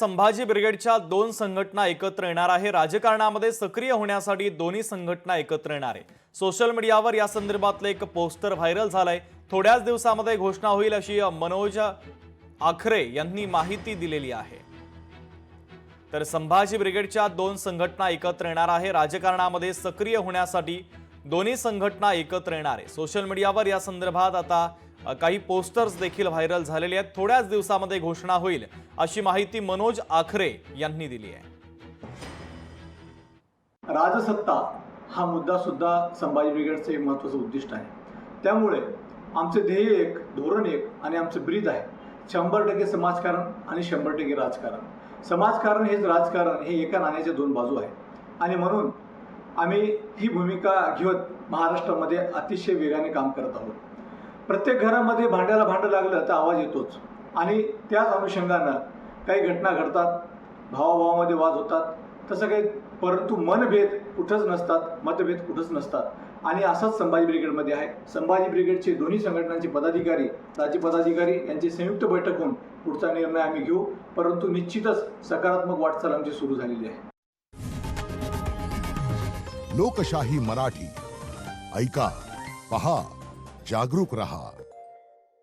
संभाजी ब्रिगेडच्या दोन संघटना एकत्र येणार आहे। राजकारणामध्ये सक्रिय होण्यासाठी दोन्ही संघटना एकत्र येणार आहे। सोशल मीडियावर या संदर्भातले एक पोस्टर व्हायरल झालंय। थोड्याच दिवसांमध्ये घोषणा होईल अशी मनोज आखरे यांनी माहिती दिलेली आहे। तर संभाजी ब्रिगेडच्या दोन संघटना एकत्र येणार आहे। राजकारणामध्ये सक्रिय होण्यासाठी दोन्ही संघटना एकत्र येणार आहे। सोशल मीडियावर या संदर्भात आता काही पोस्टर्स देखील व्हायरल झालेले आहेत। थोड्याच दिवसांमध्ये घोषणा होईल अशी माहिती मनोज आखरे यांनी दिली आहे। राजसत्ता हा मुद्दा सुद्धा संभाजी ब्रिगेडचे एक महत्त्वाचं उद्दिष्ट आहे। त्यामुळे आमचे ध्येय एक, धोरण एक आणि आमचं ब्रीद आहे 100% समाजकारण आणि 100% राजकारण। समाजकारण हेच राजकारण हे एका नाण्याच्या दोन बाजू आहेत आणि म्हणून आम्ही ही भूमिका घेत महाराष्ट्रामध्ये अतिशय वेगाने काम करत आहोत। प्रत्येक घरामध्ये भांड्याला भांडं लागलं तर आवाज येतोच आणि त्याच अनुषंगानं काही घटना घडतात, भावाभावामध्ये वाद होतात, तसं काही, परंतु मनभेद कुठंच नसतात, मतभेद कुठंच नसतात आणि असंच संभाजी ब्रिगेडमध्ये आहे। संभाजी ब्रिगेडचे दोन्ही संघटनांचे पदाधिकारी, राज्य पदाधिकारी यांची संयुक्त बैठक होऊन पुढचा निर्णय आम्ही घेऊ, परंतु निश्चितच सकारात्मक वाटचाल आमची सुरू झालेली आहे। लोकशाही मराठी ऐका, पहा, जागरूक रहा।